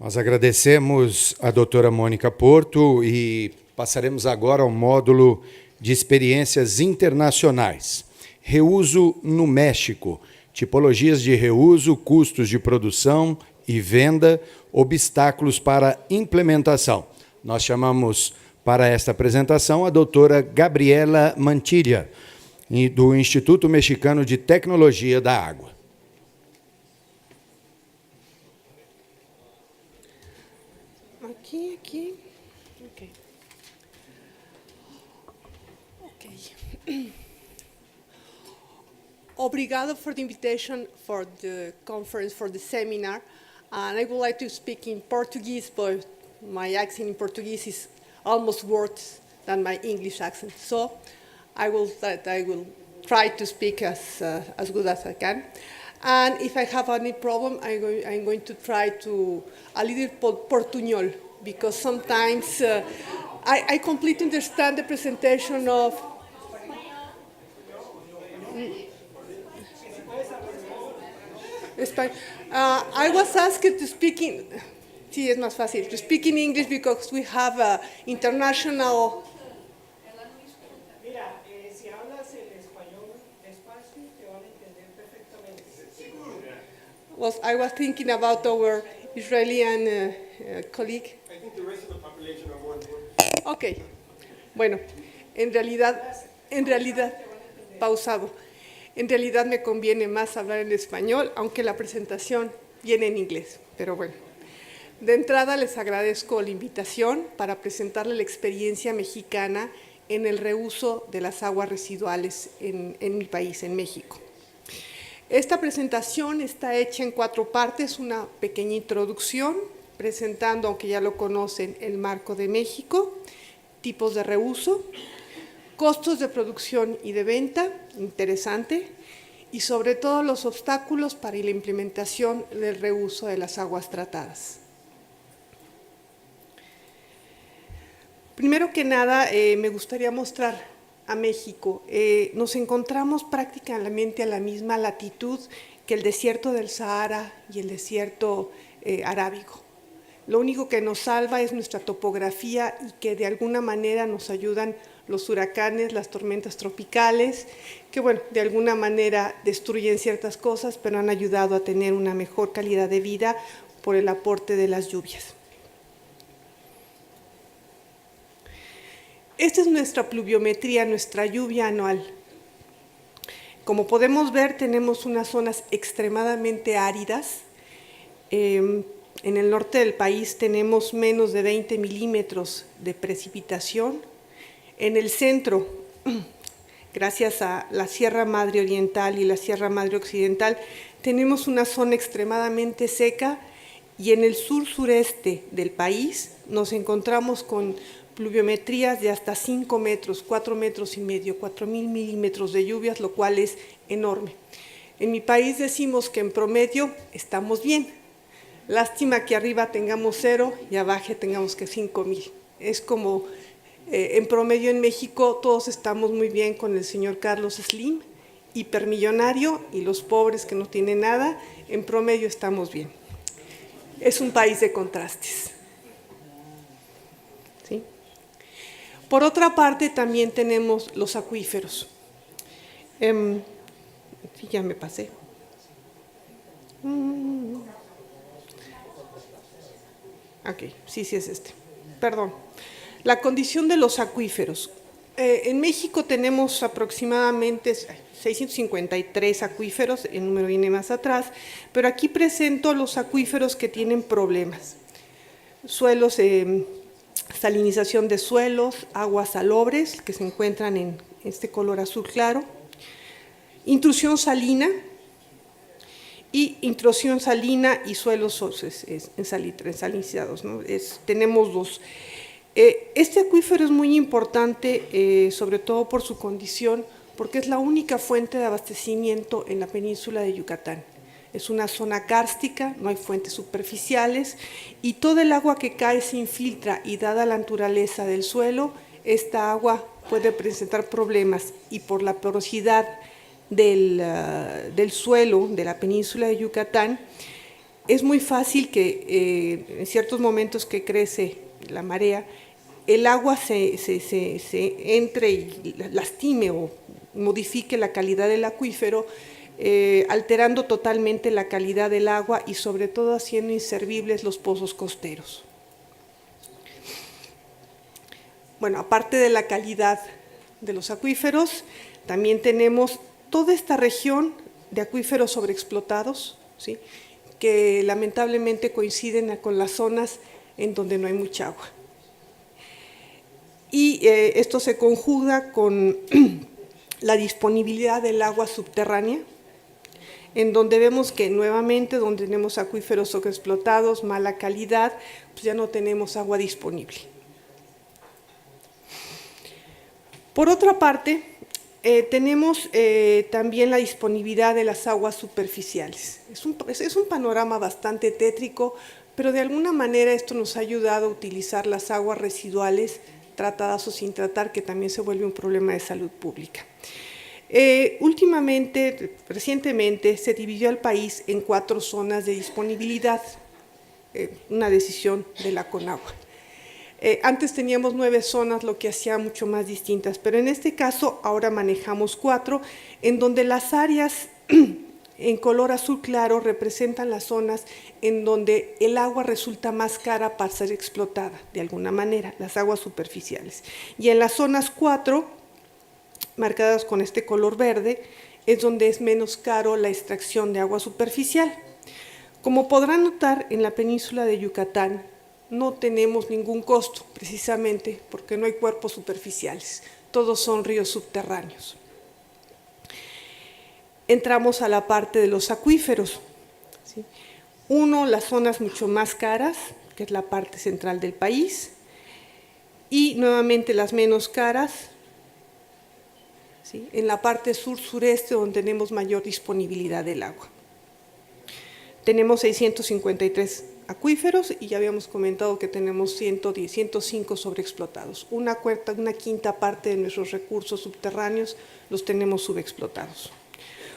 Nós agradecemos a doutora Mônica Porto e passaremos agora ao módulo de experiências internacionais. Reuso no México, tipologias de reuso, custos de produção e venda, obstáculos para implementação. Nós chamamos para esta apresentação a doutora Gabriela Mantilla, do Instituto Mexicano de Tecnologia da Água. Aqui. Ok. Obrigado for the invitation for the conference, for the seminar. And I would like to speak in Portuguese, but my accent in Portuguese is almost worse than my English accent. So I will try to speak as good as I can. And if I have any problem, I'm going to try to a little portuñol, because sometimes I completely understand the presentation of... I was asked to speak in... Sí, es más fácil. To speak in English because we have international... Mira, si hablas el español despacio, te van a entender perfectamente. I was thinking about our Israeli colleague. I think the rest of the population are more important. Ok. Bueno, en realidad, pausado. En realidad me conviene más hablar en español, aunque la presentación viene en inglés, pero bueno. De entrada les agradezco la invitación para presentarle la experiencia mexicana en el reuso de las aguas residuales en mi país, en México. Esta presentación está hecha en 4 partes, una pequeña introducción, presentando, aunque ya lo conocen, el marco de México, tipos de reuso, costos de producción y de venta, interesante, y sobre todo los obstáculos para la implementación del reuso de las aguas tratadas. Primero que nada, me gustaría mostrar a México. Nos encontramos prácticamente a la misma latitud que el desierto del Sahara y el desierto arábigo. Lo único que nos salva es nuestra topografía y que de alguna manera nos ayudan los huracanes, las tormentas tropicales, que bueno, de alguna manera destruyen ciertas cosas, pero han ayudado a tener una mejor calidad de vida por el aporte de las lluvias. Esta es nuestra pluviometría, nuestra lluvia anual. Como podemos ver, tenemos unas zonas extremadamente áridas. En el norte del país tenemos menos de 20 milímetros de precipitación. En el centro, gracias a la Sierra Madre Oriental y la Sierra Madre Occidental, tenemos una zona extremadamente seca, y en el sur-sureste del país nos encontramos con pluviometrías de hasta 5 metros, 4 metros y medio, 4,000 milímetros de lluvias, lo cual es enorme. En mi país decimos que en promedio estamos bien. Lástima que arriba tengamos 0 y abajo tengamos que 5,000. Es como, en promedio en México todos estamos muy bien con el señor Carlos Slim, hipermillonario, y los pobres que no tienen nada, en promedio estamos bien. Es un país de contrastes. ¿Sí? Por otra parte, también tenemos los acuíferos. Sí, ya me pasé. Ok, sí es este. Perdón. La condición de los acuíferos. En México tenemos aproximadamente 653 acuíferos, el número viene más atrás, pero aquí presento los acuíferos que tienen problemas. Suelos, salinización de suelos, aguas salobres, que se encuentran en este color azul claro, intrusión salina y suelos salinizados, ¿no? Tenemos 2. Este acuífero es muy importante, sobre todo por su condición, porque es la única fuente de abastecimiento en la península de Yucatán. Es una zona kárstica, no hay fuentes superficiales, y todo el agua que cae se infiltra, y dada la naturaleza del suelo, esta agua puede presentar problemas, y por la porosidad del suelo de la península de Yucatán, es muy fácil que en ciertos momentos que crece la marea, el agua se entre y lastime o modifique la calidad del acuífero, alterando totalmente la calidad del agua y sobre todo haciendo inservibles los pozos costeros. Bueno, aparte de la calidad de los acuíferos, también tenemos toda esta región de acuíferos sobreexplotados, ¿sí?, que lamentablemente coinciden con las zonas en donde no hay mucha agua. Y esto se conjuga con la disponibilidad del agua subterránea, en donde vemos que nuevamente, donde tenemos acuíferos sobreexplotados, mala calidad, pues ya no tenemos agua disponible. Por otra parte, tenemos también la disponibilidad de las aguas superficiales. Es un panorama bastante tétrico, pero de alguna manera esto nos ha ayudado a utilizar las aguas residuales tratadas o sin tratar, que también se vuelve un problema de salud pública. Recientemente, se dividió el país en 4 zonas de disponibilidad, una decisión de la CONAGUA. Antes teníamos 9 zonas, lo que hacía mucho más distintas, pero en este caso ahora manejamos 4, en donde las áreas en color azul claro representan las zonas en donde el agua resulta más cara para ser explotada, de alguna manera, las aguas superficiales. Y en las zonas 4, marcadas con este color verde, es donde es menos caro la extracción de agua superficial. Como podrán notar, en la península de Yucatán no tenemos ningún costo, precisamente porque no hay cuerpos superficiales, todos son ríos subterráneos. Entramos a la parte de los acuíferos, ¿sí? Uno, las zonas mucho más caras, que es la parte central del país, y nuevamente las menos caras, ¿sí?, en la parte sur-sureste, donde tenemos mayor disponibilidad del agua. Tenemos 653 acuíferos y ya habíamos comentado que tenemos 105 sobreexplotados. Una quinta parte de nuestros recursos subterráneos los tenemos subexplotados.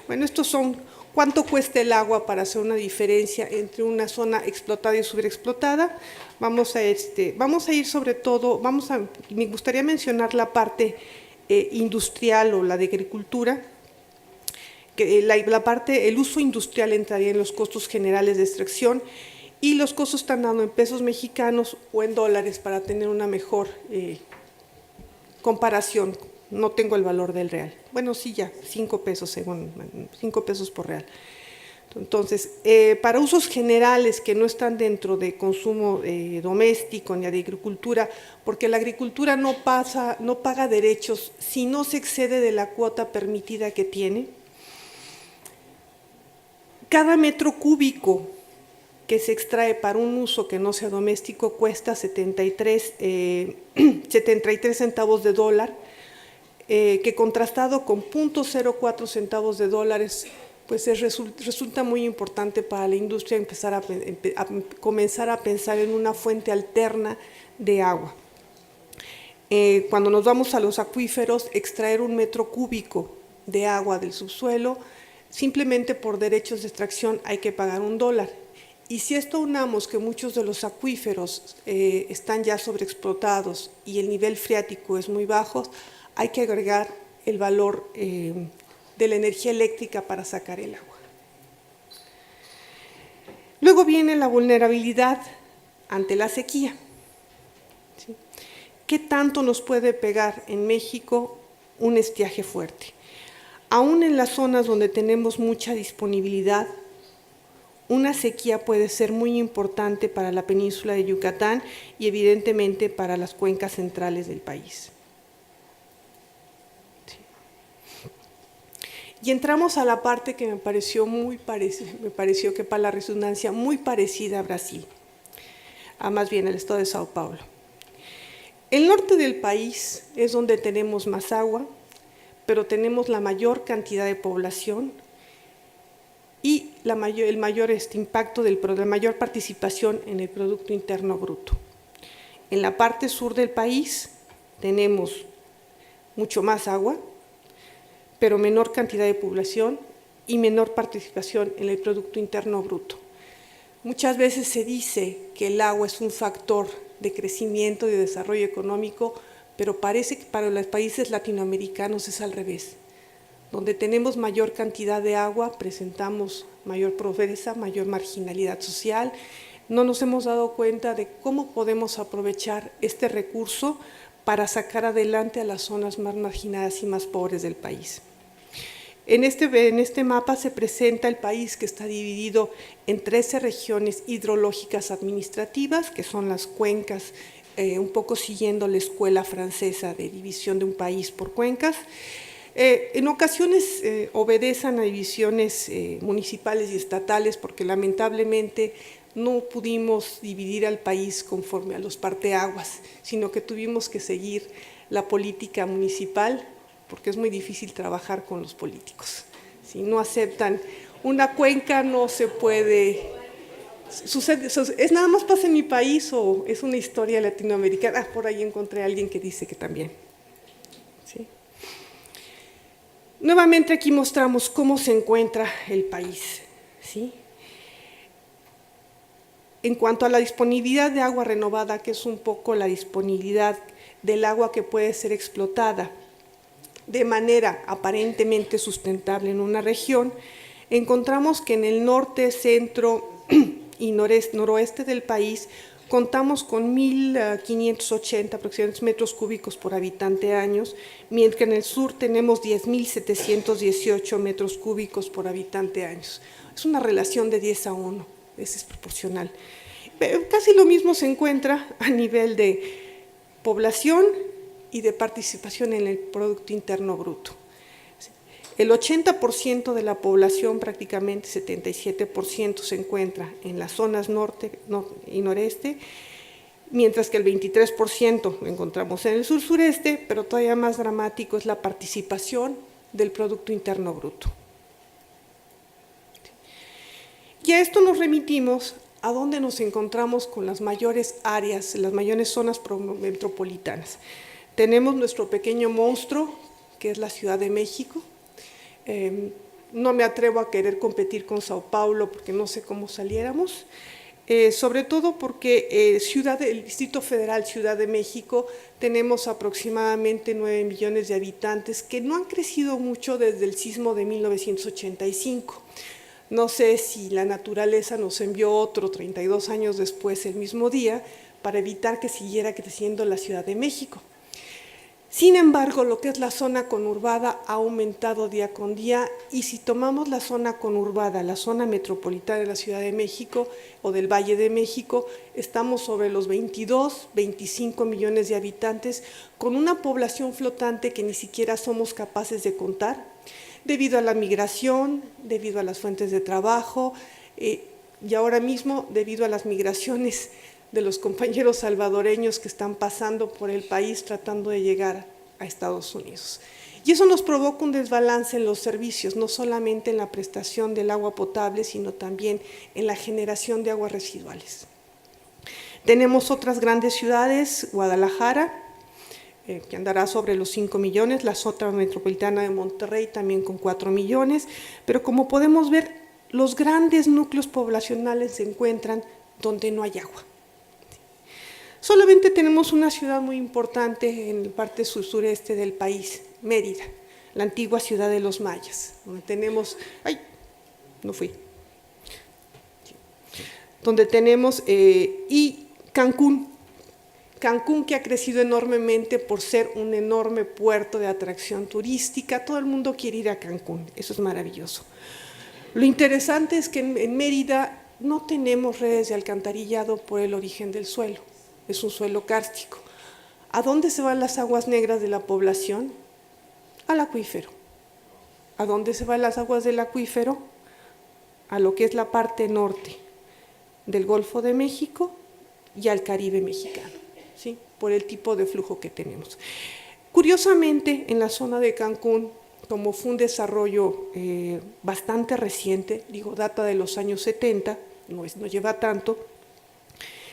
Bueno, estos son cuánto cuesta el agua para hacer una diferencia entre una zona explotada y sobreexplotada. Vamos a ir sobre todo, me gustaría mencionar la parte industrial o la de agricultura, que el uso industrial entraría en los costos generales de extracción y los costos están dando en pesos mexicanos o en dólares para tener una mejor comparación. No tengo el valor del real. Bueno, sí, ya, 5 pesos, según 5 pesos por real. Entonces, para usos generales que no están dentro de consumo doméstico ni de agricultura, porque la agricultura no paga derechos si no se excede de la cuota permitida que tiene. Cada metro cúbico que se extrae para un uso que no sea doméstico cuesta 73 centavos de dólar, que contrastado con 0.04 centavos de dólares, pues resulta muy importante para la industria comenzar a pensar en una fuente alterna de agua. Cuando nos vamos a los acuíferos, extraer un metro cúbico de agua del subsuelo, simplemente por derechos de extracción hay que pagar $1. Y si esto unamos que muchos de los acuíferos están ya sobreexplotados y el nivel freático es muy bajo, hay que agregar el valor de la energía eléctrica para sacar el agua. Luego viene la vulnerabilidad ante la sequía, ¿sí? ¿Qué tanto nos puede pegar en México un estiaje fuerte? Aún en las zonas donde tenemos mucha disponibilidad, una sequía puede ser muy importante para la península de Yucatán y evidentemente para las cuencas centrales del país. Sí. Y entramos a la parte que me pareció que para la redundancia muy parecida a Brasil, más bien al estado de Sao Paulo. El norte del país es donde tenemos más agua, pero tenemos la mayor cantidad de población y la mayor participación en el Producto Interno Bruto. En la parte sur del país tenemos mucho más agua, pero menor cantidad de población y menor participación en el Producto Interno Bruto. Muchas veces se dice que el agua es un factor de crecimiento y de desarrollo económico, pero parece que para los países latinoamericanos es al revés. Donde tenemos mayor cantidad de agua, presentamos mayor pobreza, mayor marginalidad social. No nos hemos dado cuenta de cómo podemos aprovechar este recurso para sacar adelante a las zonas más marginadas y más pobres del país. En este mapa se presenta el país, que está dividido en 13 regiones hidrológicas administrativas, que son las cuencas, un poco siguiendo la escuela francesa de división de un país por cuencas. En ocasiones obedecen a divisiones municipales y estatales, porque lamentablemente no pudimos dividir al país conforme a los parteaguas, sino que tuvimos que seguir la política municipal, porque es muy difícil trabajar con los políticos. Si no aceptan una cuenca, no se puede. ¿Es nada más pasa en mi país o es una historia latinoamericana? Por ahí encontré a alguien que dice que también. ¿Sí? Nuevamente aquí mostramos cómo se encuentra el país. ¿Sí? En cuanto a la disponibilidad de agua renovada, que es un poco la disponibilidad del agua que puede ser explotada de manera aparentemente sustentable en una región, encontramos que en el norte, centro y noroeste del país contamos con 1.580 aproximadamente metros cúbicos por habitante años, mientras que en el sur tenemos 10.718 metros cúbicos por habitante años. Es una relación de 10:1, es proporcional. Pero casi lo mismo se encuentra a nivel de población y de participación en el Producto Interno Bruto. El 80% de la población, prácticamente 77%, se encuentra en las zonas norte y noreste, mientras que el 23% lo encontramos en el sur-sureste, pero todavía más dramático es la participación del Producto Interno Bruto. Y a esto nos remitimos a donde nos encontramos con las mayores áreas, las mayores zonas metropolitanas. Tenemos nuestro pequeño monstruo, que es la Ciudad de México. No me atrevo a querer competir con Sao Paulo porque no sé cómo saliéramos, sobre todo porque el Distrito Federal, Ciudad de México, tenemos aproximadamente 9 millones de habitantes que no han crecido mucho desde el sismo de 1985. No sé si la naturaleza nos envió otro 32 años después, el mismo día, para evitar que siguiera creciendo la Ciudad de México. Sin embargo, lo que es la zona conurbada ha aumentado día con día, y si tomamos la zona conurbada, la zona metropolitana de la Ciudad de México o del Valle de México, estamos sobre los 22, 25 millones de habitantes, con una población flotante que ni siquiera somos capaces de contar, debido a la migración, debido a las fuentes de trabajo, y ahora mismo debido a las migraciones de los compañeros salvadoreños que están pasando por el país tratando de llegar a Estados Unidos. Y eso nos provoca un desbalance en los servicios, no solamente en la prestación del agua potable, sino también en la generación de aguas residuales. Tenemos otras grandes ciudades, Guadalajara, que andará sobre los 5 millones, la zona metropolitana de Monterrey también con 4 millones, pero como podemos ver, los grandes núcleos poblacionales se encuentran donde no hay agua. Solamente tenemos una ciudad muy importante en la parte sur-sureste del país, Mérida, la antigua ciudad de los mayas, donde tenemos, y Cancún, que ha crecido enormemente por ser un enorme puerto de atracción turística. Todo el mundo quiere ir a Cancún, eso es maravilloso. Lo interesante es que en Mérida no tenemos redes de alcantarillado por el origen del suelo. Es un suelo kárstico. ¿A dónde se van las aguas negras de la población? Al acuífero. ¿A dónde se van las aguas del acuífero? A lo que es la parte norte del Golfo de México y al Caribe mexicano, ¿sí? Por el tipo de flujo que tenemos. Curiosamente, en la zona de Cancún, como fue un desarrollo bastante reciente, data de los años 70, no lleva tanto,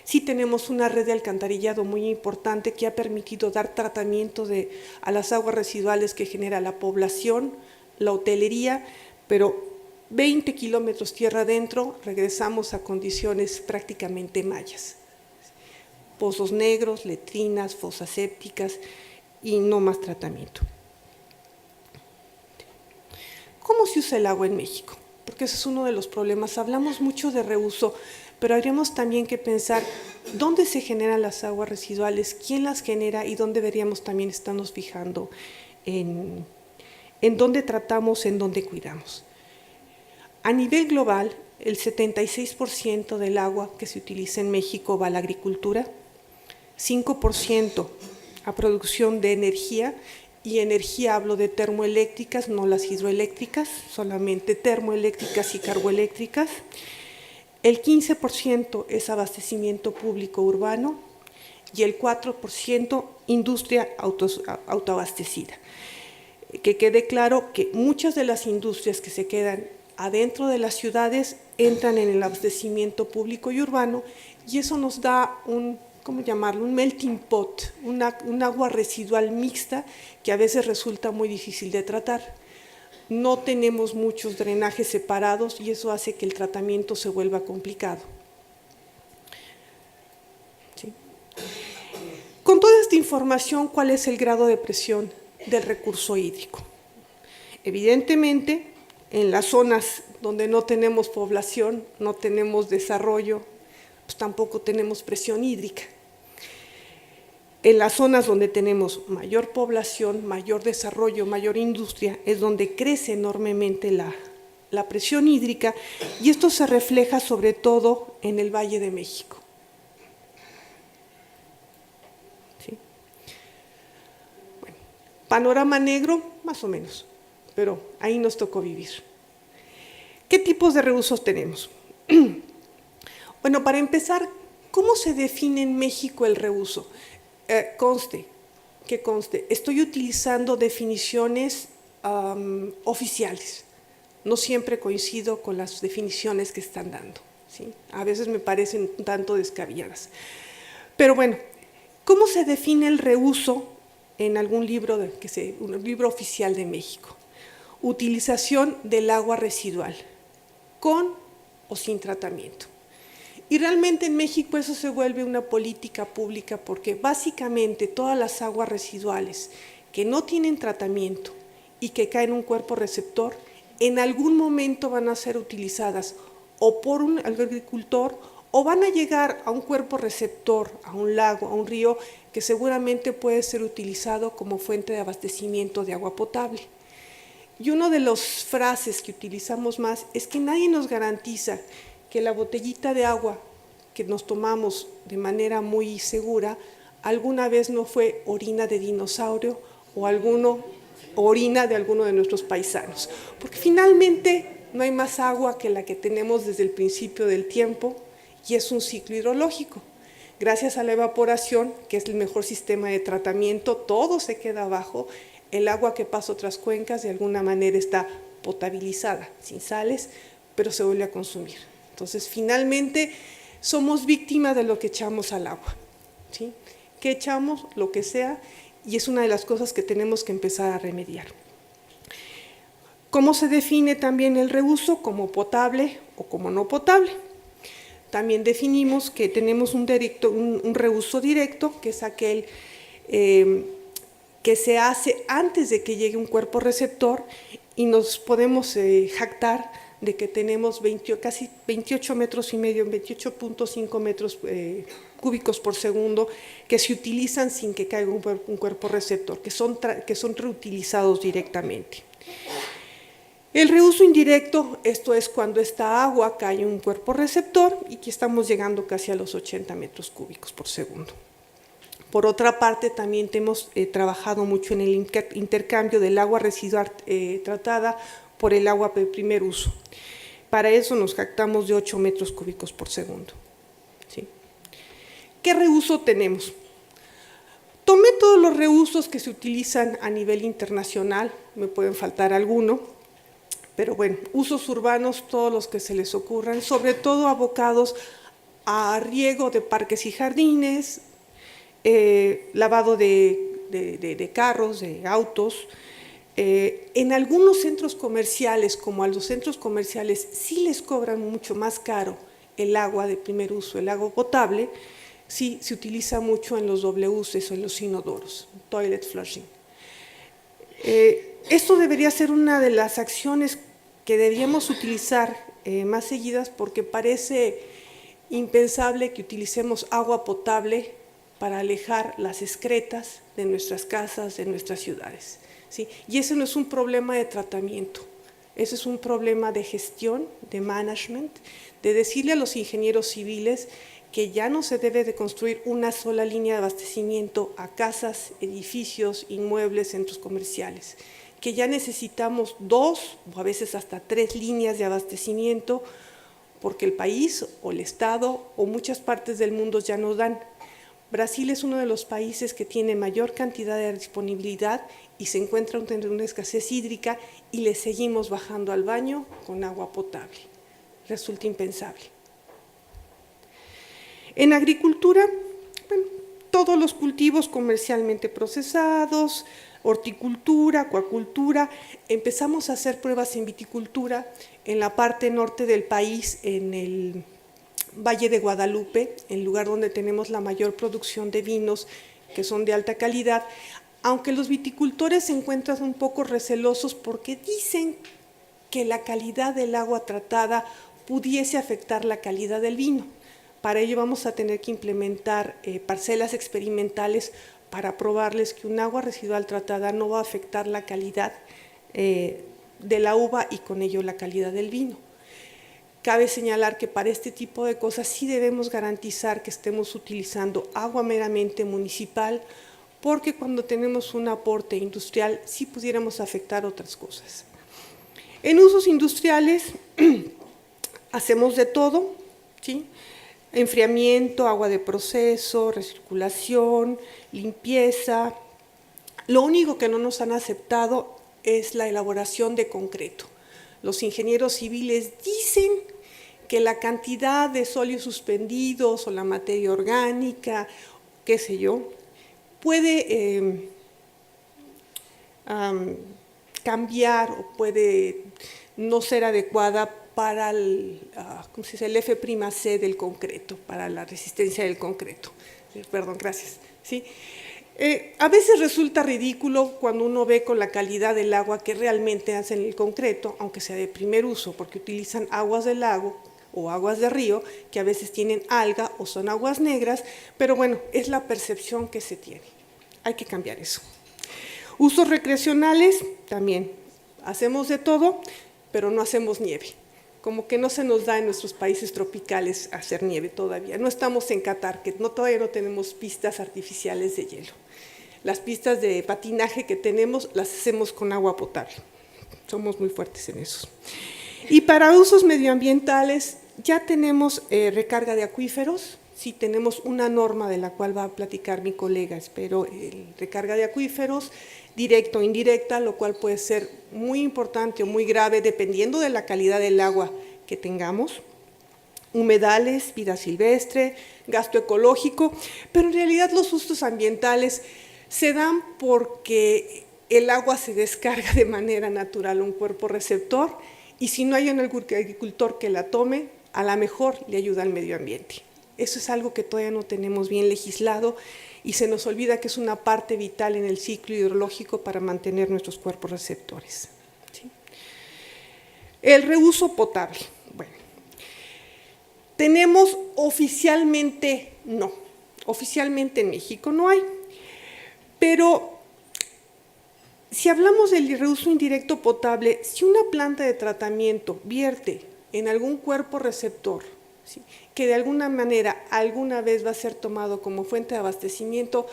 sí tenemos una red de alcantarillado muy importante que ha permitido dar tratamiento a las aguas residuales que genera la población, la hotelería, pero 20 kilómetros tierra adentro, regresamos a condiciones prácticamente mayas. Pozos negros, letrinas, fosas sépticas y no más tratamiento. ¿Cómo se usa el agua en México? Porque ese es uno de los problemas. Hablamos mucho de reuso, pero habríamos también que pensar dónde se generan las aguas residuales, quién las genera y dónde deberíamos también estarnos fijando en dónde tratamos, en dónde cuidamos. A nivel global, el 76% del agua que se utiliza en México va a la agricultura, 5% a producción de energía, y energía hablo de termoeléctricas, no las hidroeléctricas, solamente termoeléctricas y carboeléctricas. El 15% es abastecimiento público urbano y el 4% industria autoabastecida. Que quede claro que muchas de las industrias que se quedan adentro de las ciudades entran en el abastecimiento público y urbano, y eso nos da un, ¿cómo llamarlo?, un melting pot, un agua residual mixta que a veces resulta muy difícil de tratar. No tenemos muchos drenajes separados y eso hace que el tratamiento se vuelva complicado. ¿Sí? Con toda esta información, ¿cuál es el grado de presión del recurso hídrico? Evidentemente, en las zonas donde no tenemos población, no tenemos desarrollo, pues tampoco tenemos presión hídrica. En las zonas donde tenemos mayor población, mayor desarrollo, mayor industria, es donde crece enormemente la presión hídrica, y esto se refleja sobre todo en el Valle de México. ¿Sí? Bueno, panorama negro, más o menos, pero ahí nos tocó vivir. ¿Qué tipos de reusos tenemos? Bueno, para empezar, ¿cómo se define en México el reuso? Conste, estoy utilizando definiciones oficiales. No siempre coincido con las definiciones que están dando, ¿sí? A veces me parecen un tanto descabelladas. Pero bueno, ¿cómo se define el reuso en algún libro, un libro oficial de México? Utilización del agua residual, con o sin tratamiento. Y realmente en México eso se vuelve una política pública, porque básicamente todas las aguas residuales que no tienen tratamiento y que caen en un cuerpo receptor, en algún momento van a ser utilizadas o por un agricultor o van a llegar a un cuerpo receptor, a un lago, a un río, que seguramente puede ser utilizado como fuente de abastecimiento de agua potable. Y una de las frases que utilizamos más es que nadie nos garantiza que la botellita de agua que nos tomamos de manera muy segura alguna vez no fue orina de dinosaurio o orina de alguno de nuestros paisanos. Porque finalmente no hay más agua que la que tenemos desde el principio del tiempo, y es un ciclo hidrológico. Gracias a la evaporación, que es el mejor sistema de tratamiento, todo se queda abajo. El agua que pasa a otras cuencas de alguna manera está potabilizada, sin sales, pero se vuelve a consumir. Entonces, finalmente, somos víctimas de lo que echamos al agua, ¿sí? ¿Qué echamos? Lo que sea, y es una de las cosas que tenemos que empezar a remediar. ¿Cómo se define también el reuso? Como potable o como no potable. También definimos que tenemos un reuso directo, que es aquel que se hace antes de que llegue un cuerpo receptor, y nos podemos jactar de que tenemos casi 28 metros y medio, 28.5 metros cúbicos por segundo, que se utilizan sin que caiga un cuerpo receptor, que son reutilizados directamente. El reuso indirecto, esto es cuando esta agua cae en un cuerpo receptor, y que estamos llegando casi a los 80 metros cúbicos por segundo. Por otra parte, también hemos trabajado mucho en el intercambio del agua residual tratada por el agua de primer uso. Para eso nos jactamos de 8 metros cúbicos por segundo. ¿Sí? ¿Qué reuso tenemos? Tomé todos los reusos que se utilizan a nivel internacional, me pueden faltar alguno, pero bueno, usos urbanos, todos los que se les ocurran, sobre todo abocados a riego de parques y jardines, lavado de carros, de autos, En algunos centros comerciales, como a los centros comerciales, sí les cobran mucho más caro el agua de primer uso, el agua potable, sí se utiliza mucho en los WCs o en los inodoros, toilet flushing. Esto debería ser una de las acciones que deberíamos utilizar más seguidas, porque parece impensable que utilicemos agua potable para alejar las excretas de nuestras casas, de nuestras ciudades, ¿sí? Y ese no es un problema de tratamiento, ese es un problema de gestión, de management, de decirle a los ingenieros civiles que ya no se debe de construir una sola línea de abastecimiento a casas, edificios, inmuebles, centros comerciales, que ya necesitamos 2 o a veces hasta 3 líneas de abastecimiento, porque el país o el Estado o muchas partes del mundo ya nos dan. Brasil es uno de los países que tiene mayor cantidad de disponibilidad y se encuentra en una escasez hídrica y le seguimos bajando al baño con agua potable. Resulta impensable. En agricultura, bueno, todos los cultivos comercialmente procesados, horticultura, acuacultura, empezamos a hacer pruebas en viticultura en la parte norte del país, en el Valle de Guadalupe, el lugar donde tenemos la mayor producción de vinos que son de alta calidad, aunque los viticultores se encuentran un poco recelosos porque dicen que la calidad del agua tratada pudiese afectar la calidad del vino. Para ello vamos a tener que implementar parcelas experimentales para probarles que un agua residual tratada no va a afectar la calidad de la uva y con ello la calidad del vino. Cabe señalar que para este tipo de cosas sí debemos garantizar que estemos utilizando agua meramente municipal, porque cuando tenemos un aporte industrial sí pudiéramos afectar otras cosas. En usos industriales hacemos de todo, ¿sí? Enfriamiento, agua de proceso, recirculación, limpieza. Lo único que no nos han aceptado es la elaboración de concreto. Los ingenieros civiles dicen que la cantidad de sólidos suspendidos o la materia orgánica, qué sé yo, puede cambiar o puede no ser adecuada para el F'(C) del concreto, para la resistencia del concreto. Perdón, gracias. ¿Sí? A veces resulta ridículo cuando uno ve con la calidad del agua que realmente hacen el concreto, aunque sea de primer uso, porque utilizan aguas del lago o aguas de río, que a veces tienen alga o son aguas negras, pero bueno, es la percepción que se tiene. Hay que cambiar eso. Usos recreacionales, también hacemos de todo, pero no hacemos nieve. Como que no se nos da en nuestros países tropicales hacer nieve todavía. No estamos en Qatar, que todavía no tenemos pistas artificiales de hielo. Las pistas de patinaje que tenemos las hacemos con agua potable. Somos muy fuertes en eso. Y para usos medioambientales ya tenemos recarga de acuíferos. Sí, tenemos una norma de la cual va a platicar mi colega, espero, recarga de acuíferos, directa o indirecta, lo cual puede ser muy importante o muy grave dependiendo de la calidad del agua que tengamos. Humedales, vida silvestre, gasto ecológico, pero en realidad los usos ambientales se dan porque el agua se descarga de manera natural a un cuerpo receptor y si no hay un agricultor que la tome, a lo mejor le ayuda al medio ambiente. Eso es algo que todavía no tenemos bien legislado y se nos olvida que es una parte vital en el ciclo hidrológico para mantener nuestros cuerpos receptores. ¿Sí? El reuso potable. Bueno, tenemos oficialmente no. Oficialmente en México no hay. Pero si hablamos del reuso indirecto potable, si una planta de tratamiento vierte en algún cuerpo receptor, ¿sí?, que de alguna manera alguna vez va a ser tomado como fuente de abastecimiento,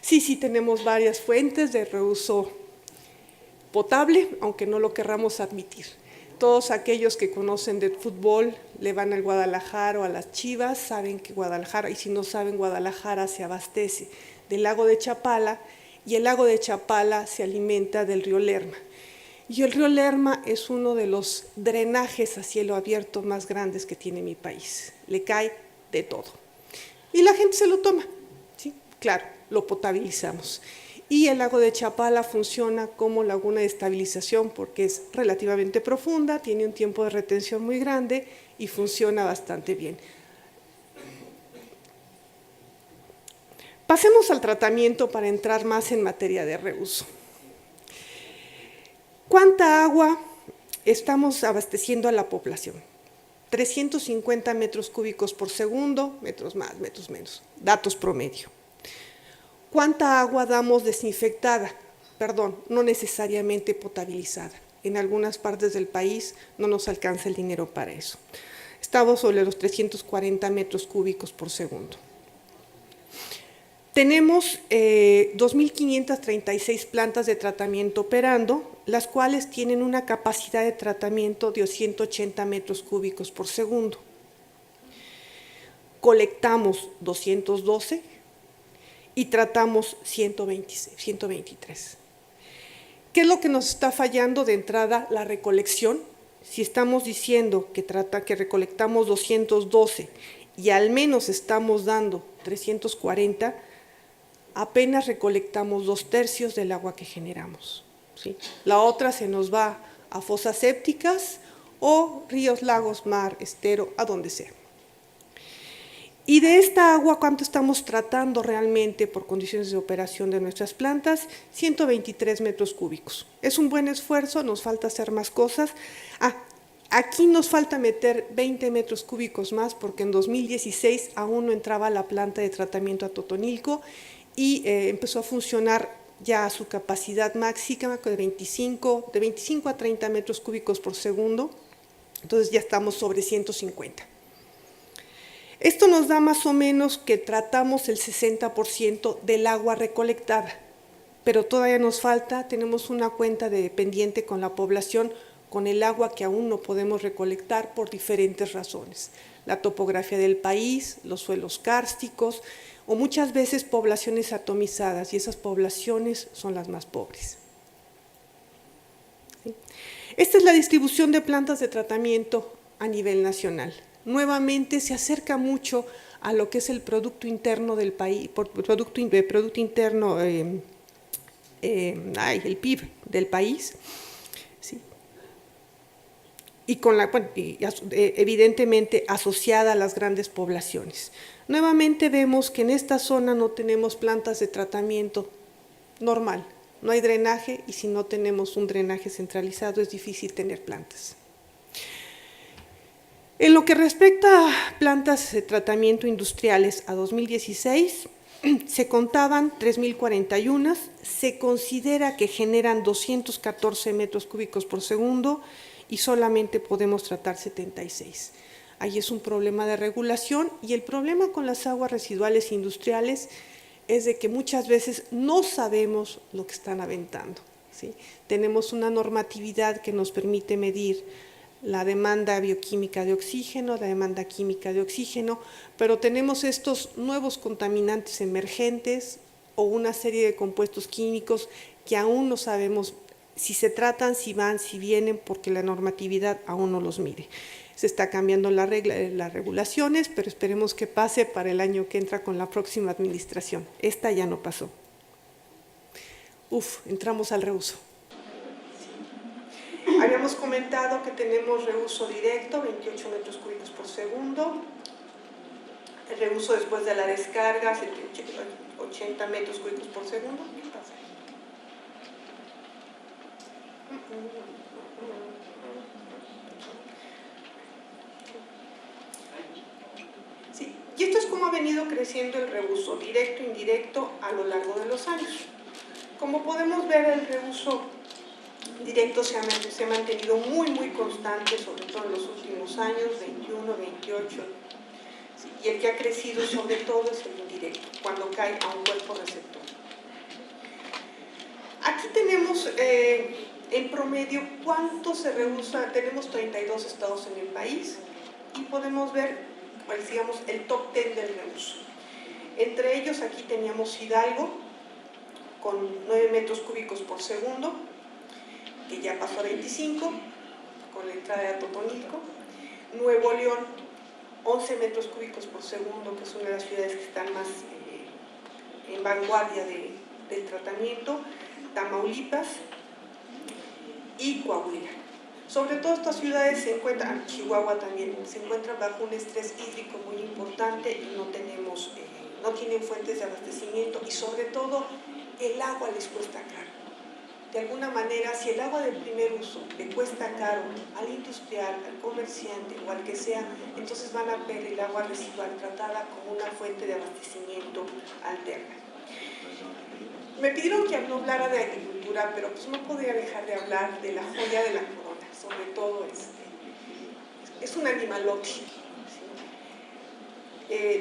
sí tenemos varias fuentes de reuso potable, aunque no lo querramos admitir. Todos aquellos que conocen de fútbol, le van al Guadalajara o a las Chivas, saben que Guadalajara, y si no saben, Guadalajara se abastece del lago de Chapala, y el lago de Chapala se alimenta del río Lerma. Y el río Lerma es uno de los drenajes a cielo abierto más grandes que tiene mi país. Le cae de todo. Y la gente se lo toma, ¿sí? Claro, lo potabilizamos. Y el lago de Chapala funciona como laguna de estabilización porque es relativamente profunda, tiene un tiempo de retención muy grande y funciona bastante bien. Pasemos al tratamiento para entrar más en materia de reuso. ¿Cuánta agua estamos abasteciendo a la población? 350 metros cúbicos por segundo, metros más, metros menos, datos promedio. ¿Cuánta agua damos desinfectada? Perdón, no necesariamente potabilizada. En algunas partes del país no nos alcanza el dinero para eso. Estamos sobre los 340 metros cúbicos por segundo. Tenemos 2.536 plantas de tratamiento operando, las cuales tienen una capacidad de tratamiento de 180 metros cúbicos por segundo. Colectamos 212 y tratamos 123. ¿Qué es lo que nos está fallando de entrada? La recolección. Si estamos diciendo que recolectamos 212 y al menos estamos dando 340, apenas recolectamos 2/3 del agua que generamos, ¿sí? La otra se nos va a fosas sépticas o ríos, lagos, mar, estero, a donde sea. Y de esta agua, ¿cuánto estamos tratando realmente por condiciones de operación de nuestras plantas? 123 metros cúbicos. Es un buen esfuerzo, nos falta hacer más cosas. Aquí nos falta meter 20 metros cúbicos más porque en 2016 aún no entraba la planta de tratamiento a Totonilco y empezó a funcionar ya a su capacidad máxima de 25 a 30 metros cúbicos por segundo. Entonces ya estamos sobre 150. Esto nos da más o menos que tratamos el 60% del agua recolectada, pero todavía nos falta, tenemos una cuenta de pendiente con la población, con el agua que aún no podemos recolectar por diferentes razones. La topografía del país, los suelos kársticos o muchas veces poblaciones atomizadas, y esas poblaciones son las más pobres. ¿Sí? Esta es la distribución de plantas de tratamiento a nivel nacional. Nuevamente se acerca mucho a lo que es el Producto Interno del país, Producto Interno, el PIB del país, ¿sí? Y evidentemente asociada a las grandes poblaciones. Nuevamente vemos que en esta zona no tenemos plantas de tratamiento normal, no hay drenaje y si no tenemos un drenaje centralizado es difícil tener plantas. En lo que respecta a plantas de tratamiento industriales a 2016, se contaban 3.041, se considera que generan 214 metros cúbicos por segundo y solamente podemos tratar 76. Ahí es un problema de regulación y el problema con las aguas residuales industriales es de que muchas veces no sabemos lo que están aventando, ¿sí? Tenemos una normatividad que nos permite medir la demanda bioquímica de oxígeno, la demanda química de oxígeno, pero tenemos estos nuevos contaminantes emergentes o una serie de compuestos químicos que aún no sabemos si se tratan, si van, si vienen, porque la normatividad aún no los mide. Se está cambiando las regulaciones, pero esperemos que pase para el año que entra con la próxima administración. Esta ya no pasó. Entramos al reuso. Habíamos comentado que tenemos reuso directo, 28 metros cúbicos por segundo. El reuso después de la descarga, 80 metros cúbicos por segundo. ¿Qué pasa? Sí, y esto es como ha venido creciendo el reuso, directo e indirecto, a lo largo de los años. Como podemos ver, el reuso directo se ha mantenido muy constante, sobre todo en los últimos años, 21, 28, ¿sí? Y el que ha crecido sobre todo es el indirecto, cuando cae a un cuerpo receptor. Aquí tenemos en promedio cuánto se reusa. Tenemos 32 estados en el país y podemos ver, pues, digamos, el top 10 del reuso. Entre ellos aquí teníamos Hidalgo con 9 metros cúbicos por segundo, que ya pasó a 25 con la entrada de Totonilco. Nuevo León, 11 metros cúbicos por segundo, que es una de las ciudades que están más en vanguardia de del tratamiento, Tamaulipas y Coahuila. Sobre todo estas ciudades se encuentran, Chihuahua también, se encuentran bajo un estrés hídrico muy importante y no tienen fuentes de abastecimiento y sobre todo el agua les cuesta caro. De alguna manera, si el agua de primer uso le cuesta caro al industrial, al comerciante o al que sea, entonces van a ver el agua residual tratada como una fuente de abastecimiento alterna. Me pidieron que no hablara de agricultura, pero pues no podía dejar de hablar de la joya de la corona, sobre todo es un animalote. ¿Sí?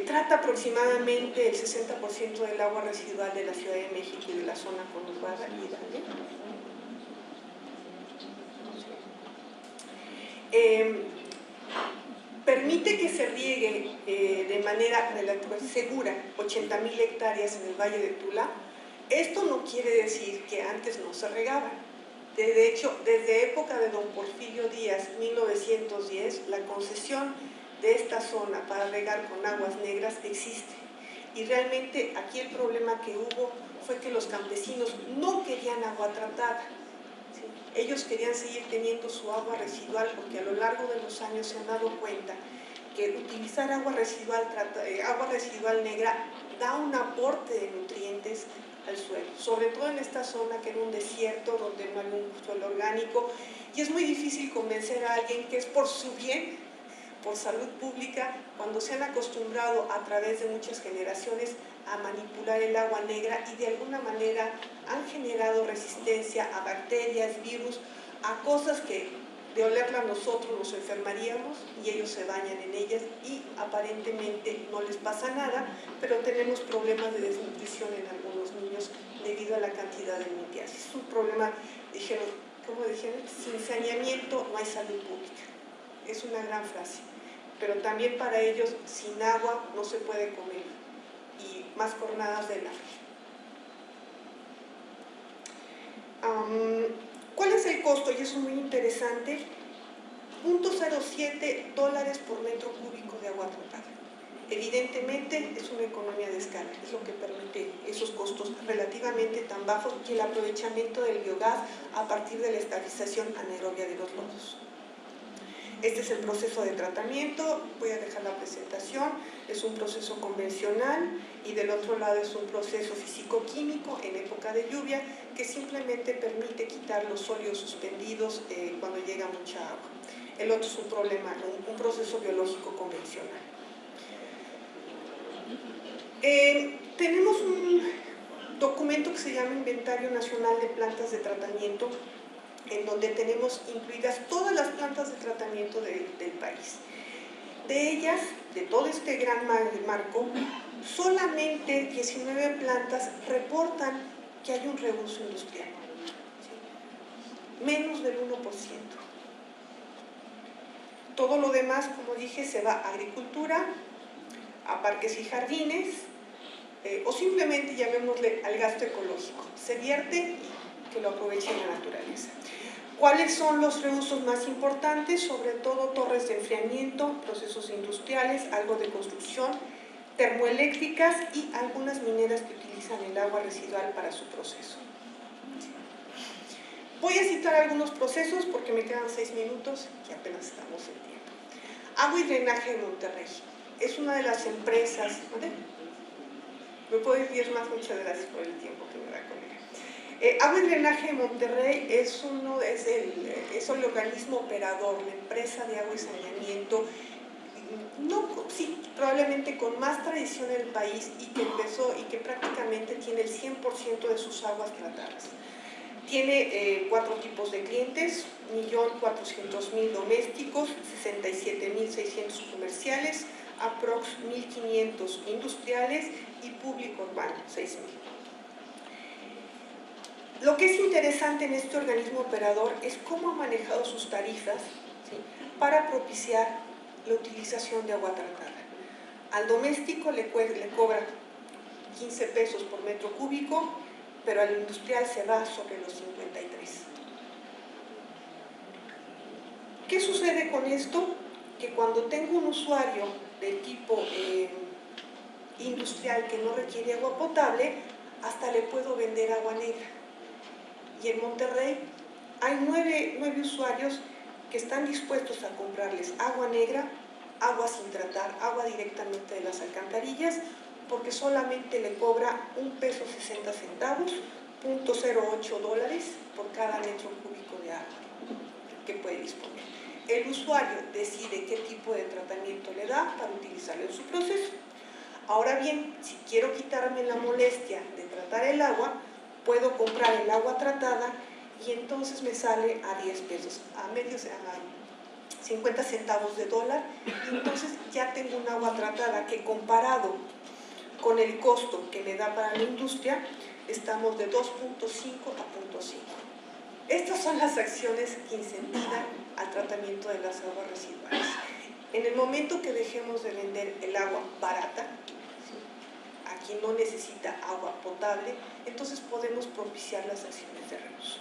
Trata aproximadamente el 60% del agua residual de la Ciudad de México y de la zona conurbada. Permite que se riegue de manera relativamente segura 80,000 hectáreas en el Valle de Tula. Esto no quiere decir que antes no se regaba. De hecho, desde época de don Porfirio Díaz, 1910, la concesión de esta zona para regar con aguas negras existe. Y realmente aquí el problema que hubo fue que los campesinos no querían agua tratada. ¿Sí? Ellos querían seguir teniendo su agua residual porque a lo largo de los años se han dado cuenta que utilizar agua residual negra da un aporte de nutrientes al suelo, sobre todo en esta zona que era un desierto donde no hay un suelo orgánico y es muy difícil convencer a alguien que es por su bien, por salud pública, cuando se han acostumbrado a través de muchas generaciones a manipular el agua negra y de alguna manera han generado resistencia a bacterias, virus, a cosas que de olerla nosotros nos enfermaríamos y ellos se bañan en ellas y aparentemente no les pasa nada, pero tenemos problemas de desnutrición en algunos niños debido a la cantidad de litiasis. Es un problema, como dijeron, sin saneamiento no hay salud pública. Es una gran frase, pero también para ellos sin agua no se puede comer y más jornadas de hambre. ¿Cuál es el costo? Y eso es muy interesante. $0.07 por metro cúbico de agua tratada. Evidentemente es una economía de escala, es lo que permite esos costos relativamente tan bajos y el aprovechamiento del biogás a partir de la estabilización anaerobia de los lodos. Este es el proceso de tratamiento, voy a dejar la presentación, es un proceso convencional y del otro lado es un proceso físico-químico en época de lluvia que simplemente permite quitar los sólidos suspendidos cuando llega mucha agua. El otro es un proceso biológico convencional. Tenemos un documento que se llama Inventario Nacional de Plantas de Tratamiento, en donde tenemos incluidas todas las plantas de tratamiento del país. De ellas, de todo este gran marco, solamente 19 plantas reportan que hay un reuso industrial, ¿sí? Menos del 1%. Todo lo demás, como dije, se va a agricultura, a parques y jardines, o simplemente llamémosle al gasto ecológico. Se vierte y que lo aproveche la naturaleza. ¿Cuáles son los reusos más importantes? Sobre todo torres de enfriamiento, procesos industriales, algo de construcción, termoeléctricas y algunas mineras que utilizan el agua residual para su proceso. Voy a citar algunos procesos porque me quedan 6 minutos y apenas estamos en tiempo. Agua y Drenaje de Monterrey. Es una de las empresas, ¿vale? ¿Me puedo decir más? Muchas gracias por el tiempo que me da, colega. Agua y Drenaje de Monterrey es el organismo operador, la empresa de agua y saneamiento, sí, probablemente con más tradición en el país y que prácticamente tiene el 100% de sus aguas tratadas. Tiene 4 tipos de clientes, 1.400.000 domésticos, 67.600 comerciales, aprox 1.500 industriales y público urbano, 6.000. Lo que es interesante en este organismo operador es cómo ha manejado sus tarifas, ¿sí?, para propiciar la utilización de agua tratada. Al doméstico le cobra 15 pesos por metro cúbico, pero al industrial se va sobre los 53. ¿Qué sucede con esto? Que cuando tengo un usuario de tipo industrial que no requiere agua potable, hasta le puedo vender agua negra. Y en Monterrey hay nueve usuarios que están dispuestos a comprarles agua negra, agua sin tratar, agua directamente de las alcantarillas, porque solamente le cobra $1.60, $0.08 por cada metro cúbico de agua que puede disponer. El usuario decide qué tipo de tratamiento le da para utilizarlo en su proceso. Ahora bien, si quiero quitarme la molestia de tratar el agua, puedo comprar el agua tratada y entonces me sale a 10 pesos, a 50 centavos de dólar, y entonces ya tengo un agua tratada que, comparado con el costo que me da para la industria, estamos de 2.5 a 0.5. Estas son las acciones que incentivan al tratamiento de las aguas residuales. En el momento que dejemos de vender el agua barata, ¿sí?, a quien no necesita agua potable, entonces podemos propiciar las acciones de reuso.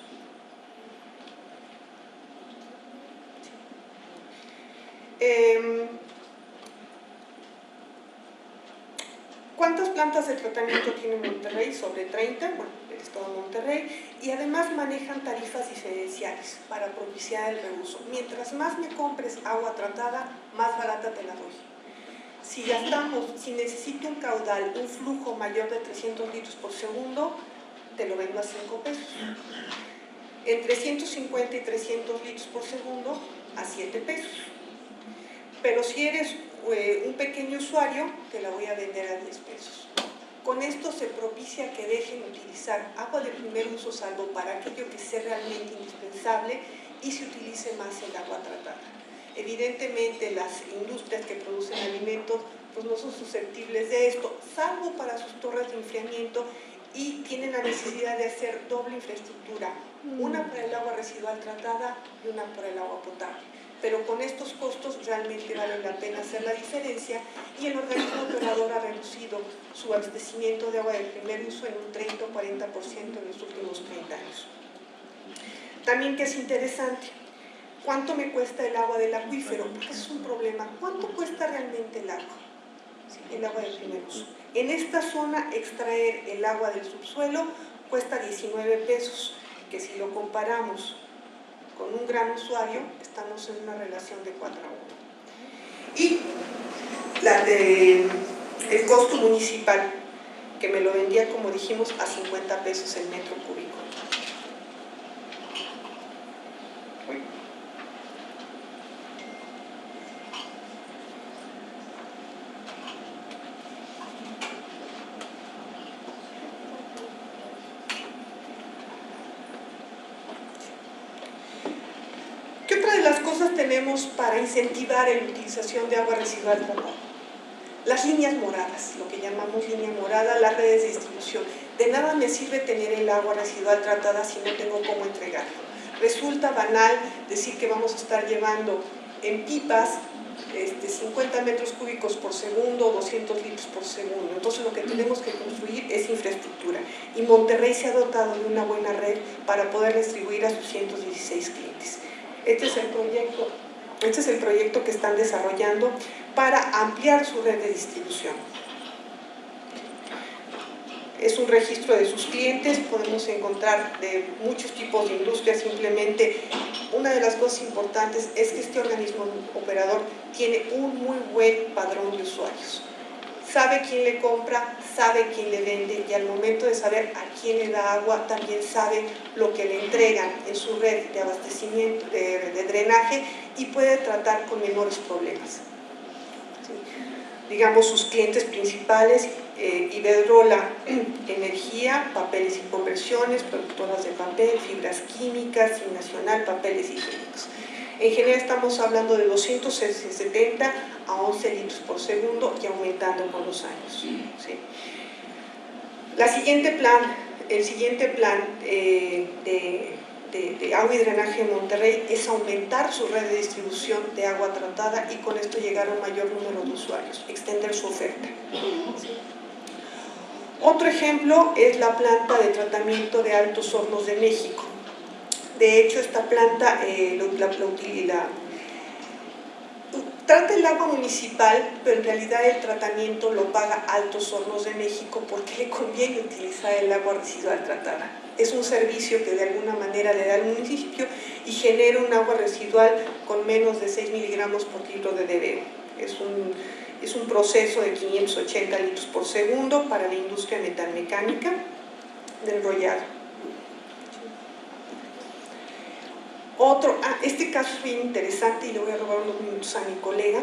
¿Cuántas plantas de tratamiento tiene Monterrey? Sobre 30, bueno, el estado de Monterrey, y además manejan tarifas diferenciales para propiciar el reuso. Mientras más me compres agua tratada, más barata te la doy. Si necesito un caudal, un flujo mayor de 300 litros por segundo, te lo vendo a 5 pesos. Entre 150 y 300 litros por segundo, a 7 pesos. Pero si eres un pequeño usuario, te la voy a vender a 10 pesos. Con esto se propicia que dejen utilizar agua de primer uso, salvo para aquello que sea realmente indispensable, y se utilice más el agua tratada. Evidentemente, las industrias que producen alimentos pues no son susceptibles de esto, salvo para sus torres de enfriamiento, y tienen la necesidad de hacer doble infraestructura, una para el agua residual tratada y una para el agua potable. Pero con estos costos realmente vale la pena hacer la diferencia, y el organismo operador ha reducido su abastecimiento de agua de primer uso en un 30 o 40% en los últimos 30 años. También, que es interesante, ¿cuánto me cuesta el agua del acuífero? Porque es un problema. ¿Cuánto cuesta realmente el agua? ¿Sí? El agua de primer uso. En esta zona, extraer el agua del subsuelo cuesta 19 pesos, que si lo comparamos con un gran usuario, estamos en una relación de 4 a 1. Y el costo municipal, que me lo vendía, como dijimos, a 50 pesos el metro cúbico. ¿Qué otra de las cosas tenemos para incentivar la utilización de agua residual tratada? Las líneas moradas, lo que llamamos línea morada, las redes de distribución. De nada me sirve tener el agua residual tratada si no tengo cómo entregarlo. Resulta banal decir que vamos a estar llevando en pipas 50 metros cúbicos por segundo, 200 litros por segundo. Entonces lo que tenemos que construir es infraestructura. Y Monterrey se ha dotado de una buena red para poder distribuir a sus 116 clientes. Este es el proyecto que están desarrollando para ampliar su red de distribución. Es un registro de sus clientes, podemos encontrar de muchos tipos de industrias. Simplemente, una de las cosas importantes es que este organismo operador tiene un muy buen padrón de usuarios. Sabe quién le compra, sabe quién le vende, y al momento de saber a quién le da agua, también sabe lo que le entregan en su red de abastecimiento, de drenaje, y puede tratar con menores problemas. ¿Sí? Digamos, sus clientes principales: Iberdrola Energía, Papeles y Conversiones, productoras de papel, fibras químicas, Nacional, papeles higiénicos. En general estamos hablando de 270 a 11 litros por segundo, y aumentando con los años. ¿Sí? El siguiente plan de agua y drenaje en Monterrey es aumentar su red de distribución de agua tratada, y con esto llegar a un mayor número de usuarios, extender su oferta. ¿Sí? Otro ejemplo es la planta de tratamiento de Altos Hornos de México. trata el agua municipal, pero en realidad el tratamiento lo paga Altos Hornos de México porque le conviene utilizar el agua residual tratada. Es un servicio que de alguna manera le da al municipio y genera un agua residual con menos de 6 miligramos por litro de DBO. Es un proceso de 580 litros por segundo para la industria metalmecánica de enrollado. Este caso es bien interesante y le voy a robar unos minutos a mi colega.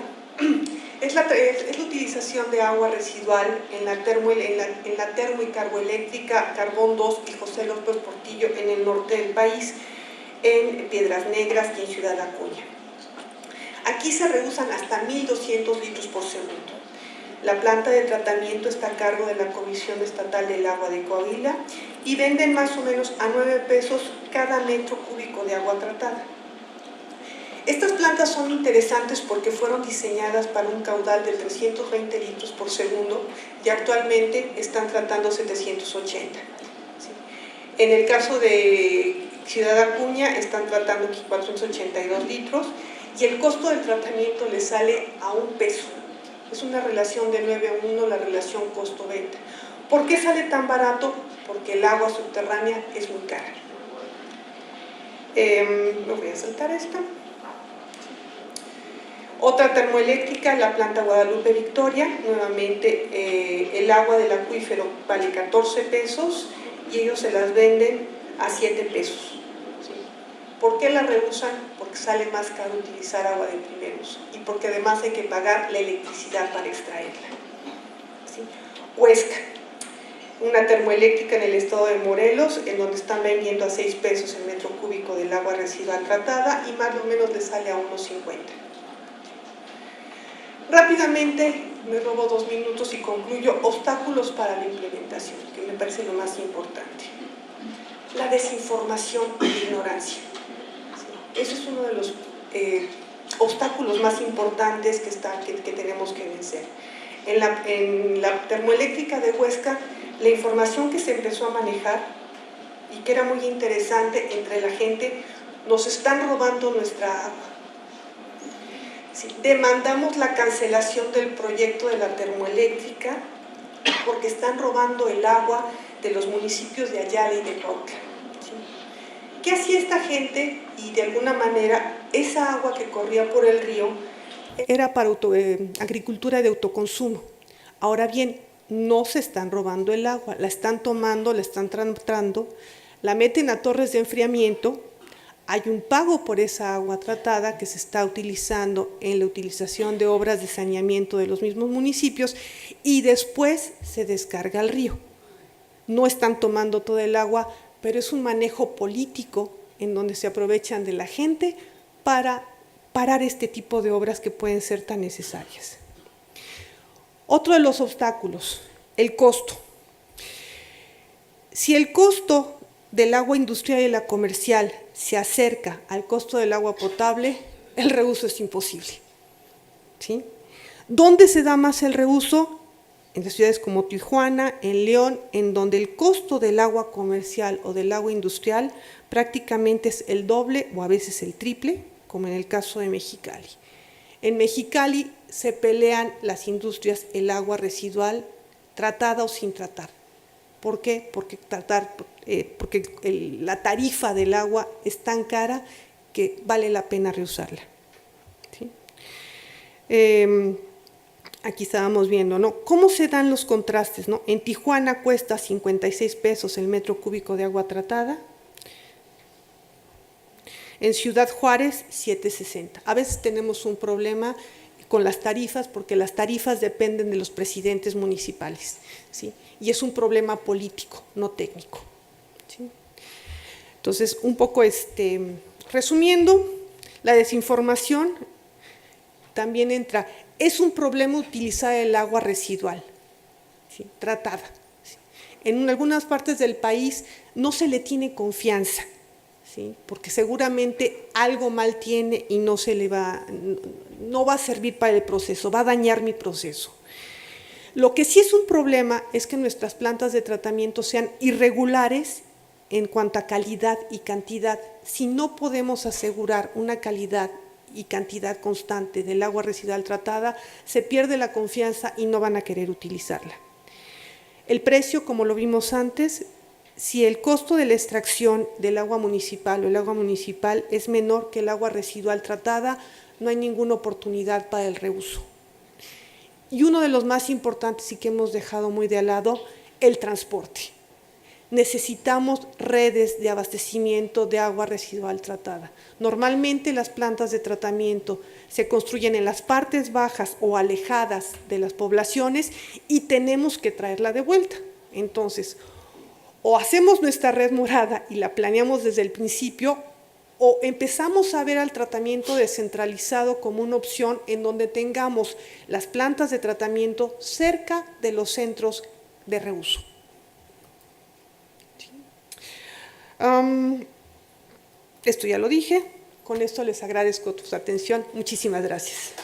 Es la utilización de agua residual en la termo y carboeléctrica Carbón 2 y José López Portillo en el norte del país, en Piedras Negras y en Ciudad Acuña. Aquí se reusan hasta 1.200 litros por segundo. La planta de tratamiento está a cargo de la Comisión Estatal del Agua de Coahuila y venden más o menos a 9 pesos cada metro cúbico de agua tratada. Estas plantas son interesantes porque fueron diseñadas para un caudal de 320 litros por segundo y actualmente están tratando 780. En el caso de Ciudad Acuña están tratando 482 litros y el costo del tratamiento le sale a 1 peso. Es una relación de 9 a 1, la relación costo-venta. ¿Por qué sale tan barato? Porque el agua subterránea es muy cara. Me voy a saltar esta. Otra termoeléctrica, la planta Guadalupe Victoria. Nuevamente, el agua del acuífero vale 14 pesos y ellos se las venden a 7 pesos. ¿Sí? ¿Por qué la rehusan? Porque sale más caro utilizar agua de primer uso y porque además hay que pagar la electricidad para extraerla. ¿Sí? Huesca, una termoeléctrica en el estado de Morelos, en donde están vendiendo a 6 pesos el metro cúbico del agua residual tratada y más o menos le sale a 1.50. Rápidamente, me robo 2 minutos y concluyo. Obstáculos para la implementación, que me parece lo más importante. La desinformación y la ignorancia. Ese es uno de los obstáculos más importantes que tenemos que vencer. En la termoeléctrica de Huesca, la información que se empezó a manejar y que era muy interesante entre la gente, nos están robando nuestra agua. ¿Sí? Demandamos la cancelación del proyecto de la termoeléctrica porque están robando el agua de los municipios de Ayala y de Cuautla. ¿Sí? ¿Qué hacía esta gente? Y de alguna manera esa agua que corría por el río era para agricultura de autoconsumo. Ahora bien, no se están robando el agua, la están tomando, la están tratando, la meten a torres de enfriamiento. Hay un pago por esa agua tratada que se está utilizando en la utilización de obras de saneamiento de los mismos municipios y después se descarga al río. No están tomando todo el agua, pero es un manejo político en donde se aprovechan de la gente para parar este tipo de obras que pueden ser tan necesarias. Otro de los obstáculos, el costo. Si el costo del agua industrial y la comercial se acerca al costo del agua potable, el reuso es imposible. ¿Sí? ¿Dónde se da más el reuso? En las ciudades como Tijuana, en León, en donde el costo del agua comercial o del agua industrial prácticamente es el doble o a veces el triple, como en el caso de Mexicali. En Mexicali se pelean las industrias el agua residual tratada o sin tratar. ¿Por qué? Porque la tarifa del agua es tan cara que vale la pena reusarla. ¿Sí? Aquí estábamos viendo, ¿no? ¿Cómo se dan los contrastes, ¿no? En Tijuana cuesta 56 pesos el metro cúbico de agua tratada. En Ciudad Juárez, 7.60. A veces tenemos un problema con las tarifas porque las tarifas dependen de los presidentes municipales, ¿sí? Y es un problema político, no técnico. ¿Sí? Entonces, un poco resumiendo, la desinformación también entra. Es un problema utilizar el agua residual, ¿sí? Tratada. ¿Sí? En algunas partes del país no se le tiene confianza, ¿sí? Porque seguramente algo mal tiene y no va a servir para el proceso, va a dañar mi proceso. Lo que sí es un problema es que nuestras plantas de tratamiento sean irregulares en cuanto a calidad y cantidad. Si no podemos asegurar una calidad y cantidad constante del agua residual tratada, se pierde la confianza y no van a querer utilizarla. El precio, como lo vimos antes, si el costo de la extracción del agua municipal o el agua municipal es menor que el agua residual tratada, no hay ninguna oportunidad para el reuso. Y uno de los más importantes y que hemos dejado muy de lado, el transporte. Necesitamos redes de abastecimiento de agua residual tratada. Normalmente las plantas de tratamiento se construyen en las partes bajas o alejadas de las poblaciones y tenemos que traerla de vuelta. Entonces, o hacemos nuestra red morada y la planeamos desde el principio, o empezamos a ver al tratamiento descentralizado como una opción en donde tengamos las plantas de tratamiento cerca de los centros de reuso. Esto ya lo dije, con esto les agradezco su atención. Muchísimas gracias.